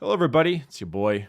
Hello everybody, it's your boy,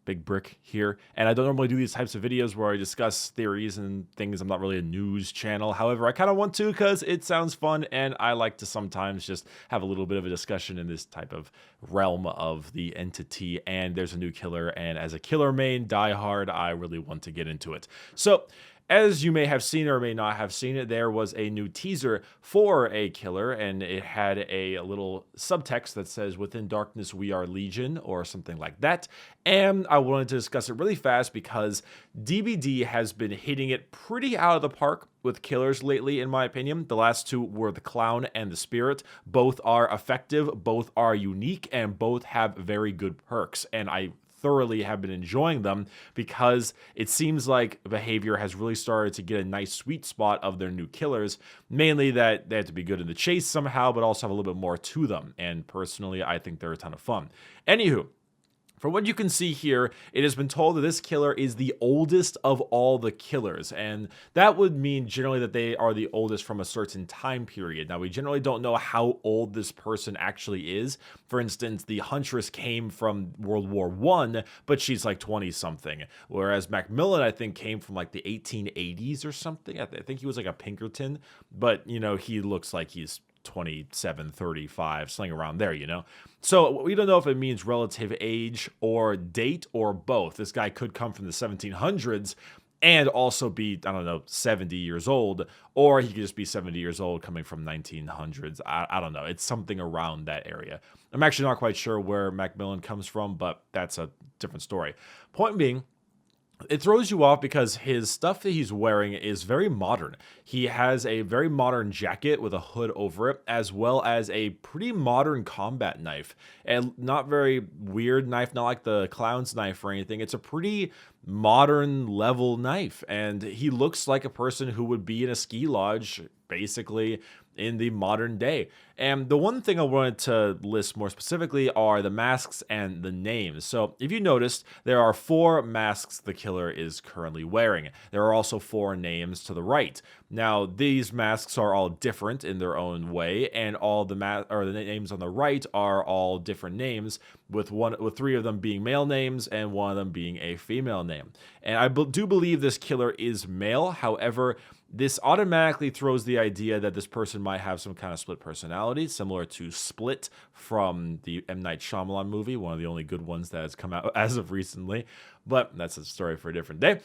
Big Brick here, and I don't normally do these types of videos where I discuss theories and things. I'm not really a news channel. However, I kind of want to because it sounds fun, and I like to sometimes just have a little bit of a discussion in this type of realm of the entity, and there's a new killer, and as a killer main diehard, I really want to get into it. So, as you may have seen or may not have seen it, there was a new teaser for a killer, and it had a little subtext that says, "Within darkness we are legion," or something like that. And I wanted to discuss it really fast because DBD has been hitting it pretty out of the park with killers lately, in my opinion. The last two were the clown and the spirit. Both are effective, both are unique, and both have very good perks. And I thoroughly have been enjoying them because it seems like behavior has really started to get a nice sweet spot of their new killers, mainly that they have to be good in the chase somehow, but also have a little bit more to them. And personally, I think they're a ton of fun. Anywho, from what you can see here, it has been told that this killer is the oldest of all the killers, and that would mean generally that they are the oldest from a certain time period. Now, we generally don't know how old this person actually is. For instance, the Huntress came from World War I, but she's like 20-something, whereas Macmillan, I think, came from like the 1880s or something. I think he was like a Pinkerton, but, you know, he looks like he's 27, 35, something around there, you know? So we don't know if it means relative age or date or both. This guy could come from the 1700s and also be, I don't know, 70 years old, or he could just be 70 years old coming from 1900s. I don't know. It's something around that area. I'm actually not quite sure where Macmillan comes from, but that's a different story. Point being, it throws you off because his stuff that he's wearing is very modern. He has a very modern jacket with a hood over it, as well as a pretty modern combat knife. And not very weird knife, not like the clown's knife or anything. It's a pretty modern level knife. And he looks like a person who would be in a ski lodge, basically, in the modern day. And the one thing I wanted to list more specifically are the masks and the names. So if you noticed, there are 4 masks the killer is currently wearing. There are also 4 names to the right. Now, these masks are all different in their own way, and all the names on the right are all different names, with 3 of them being male names and 1 of them being a female name. And I do believe this killer is male. However, this automatically throws the idea that this person might have some kind of split personality, similar to Split from the M. Night Shyamalan movie, one of the only good ones that has come out as of recently. But that's a story for a different day.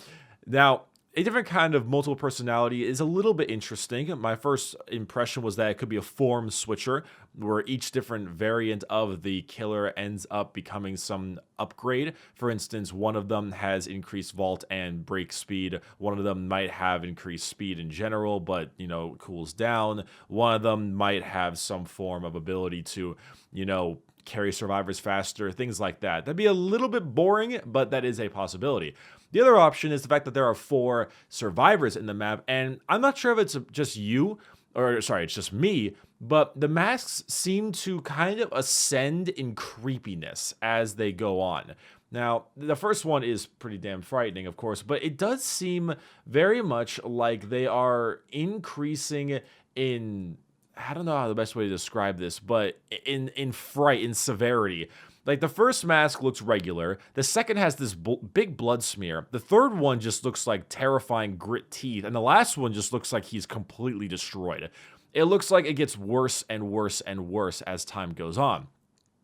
Now, a different kind of multiple personality is a little bit interesting. My first impression was that it could be a form switcher, where each different variant of the killer ends up becoming some upgrade. For instance, one of them has increased vault and break speed. One of them might have increased speed in general, but, you know, cools down. One of them might have some form of ability to, you know, carry survivors faster, things like that. That'd be a little bit boring, but that is a possibility. The other option is the fact that there are 4 survivors in the map, and I'm not sure if it's just it's just me, but the masks seem to kind of ascend in creepiness as they go on. Now, the first one is pretty damn frightening, of course, but it does seem very much like they are increasing in, I don't know how the best way to describe this, but in fright, in severity. Like, the first mask looks regular. The second has this big blood smear. The third one just looks like terrifying grit teeth. And the last one just looks like he's completely destroyed. It looks like it gets worse and worse and worse as time goes on.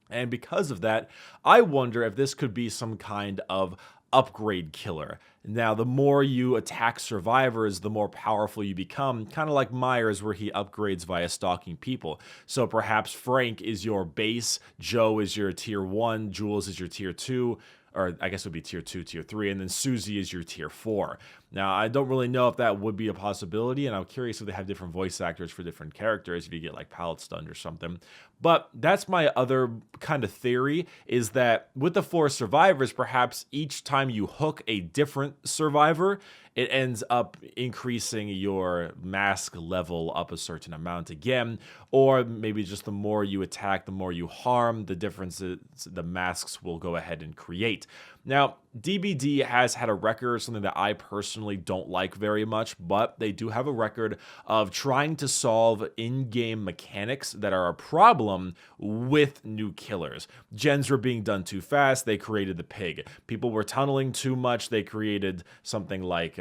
And because of that, I wonder if this could be some kind of upgrade killer. Now, the more you attack survivors, the more powerful you become, kind of like Myers, where he upgrades via stalking people. So perhaps Frank is your base, Joe is your tier 1, Jules is your tier 2, or I guess it would be tier 2, tier 3, and then Susie is your tier 4. Now, I don't really know if that would be a possibility, and I'm curious if they have different voice actors for different characters, if you get like palette stunned or something. But that's my other kind of theory, is that with the 4 survivors, perhaps each time you hook a different survivor, it ends up increasing your mask level up a certain amount again, or maybe just the more you attack, the more you harm, the differences the masks will go ahead and create. Now, DBD has had a record, something that I personally don't like very much, but they do have a record of trying to solve in-game mechanics that are a problem with new killers. Gens were being done too fast, they created the pig. People were tunneling too much, they created something like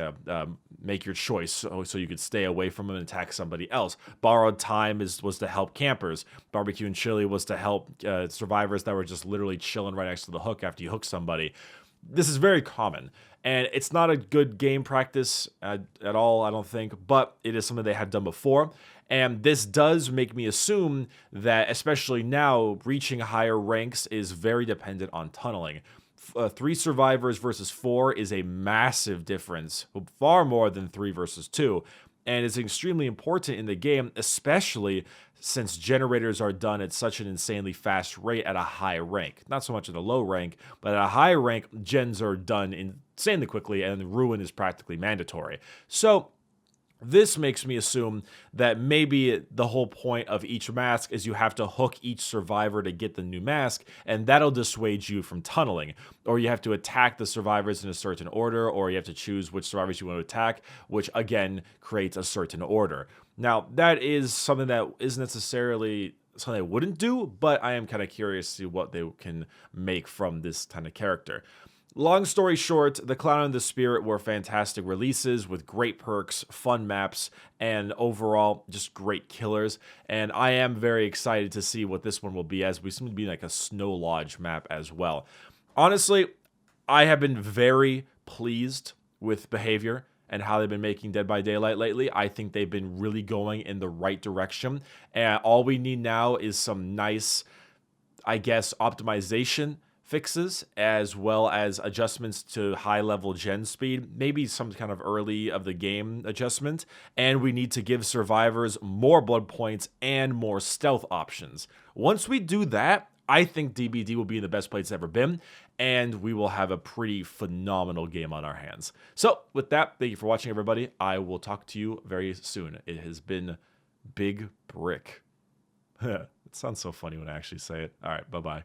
make your choice so you could stay away from them and attack somebody else. Borrowed time was to help campers. Barbecue and chili was to help survivors that were just literally chilling right next to the hook after you hook somebody. This is very common, and it's not a good game practice at all, I don't think, but it is something they have done before. And this does make me assume that, especially now, reaching higher ranks is very dependent on tunneling. 3 survivors versus 4 is a massive difference, far more than 3 versus 2, and is extremely important in the game, especially since generators are done at such an insanely fast rate at a high rank. Not so much at a low rank, but at a high rank, gens are done insanely quickly, and ruin is practically mandatory. So this makes me assume that maybe the whole point of each mask is you have to hook each survivor to get the new mask, and that'll dissuade you from tunneling. Or you have to attack the survivors in a certain order, or you have to choose which survivors you want to attack, which again creates a certain order. Now, that is something that isn't necessarily something I wouldn't do, but I am kind of curious to see what they can make from this kind of character. Long story short, The Clown and the Spirit were fantastic releases with great perks, fun maps, and overall just great killers. And I am very excited to see what this one will be, as we seem to be like a Snow Lodge map as well. Honestly, I have been very pleased with behavior and how they've been making Dead by Daylight lately. I think they've been really going in the right direction. And all we need now is some nice, I guess, optimization fixes, as well as adjustments to high-level gen speed, maybe some kind of early of the game adjustment, and we need to give survivors more blood points and more stealth options. Once we do that, I think DBD will be in the best place it's ever been, and we will have a pretty phenomenal game on our hands. So with that, thank you for watching, everybody. I will talk to you very soon. It has been Big Brick. It sounds so funny when I actually say it. All right, bye-bye.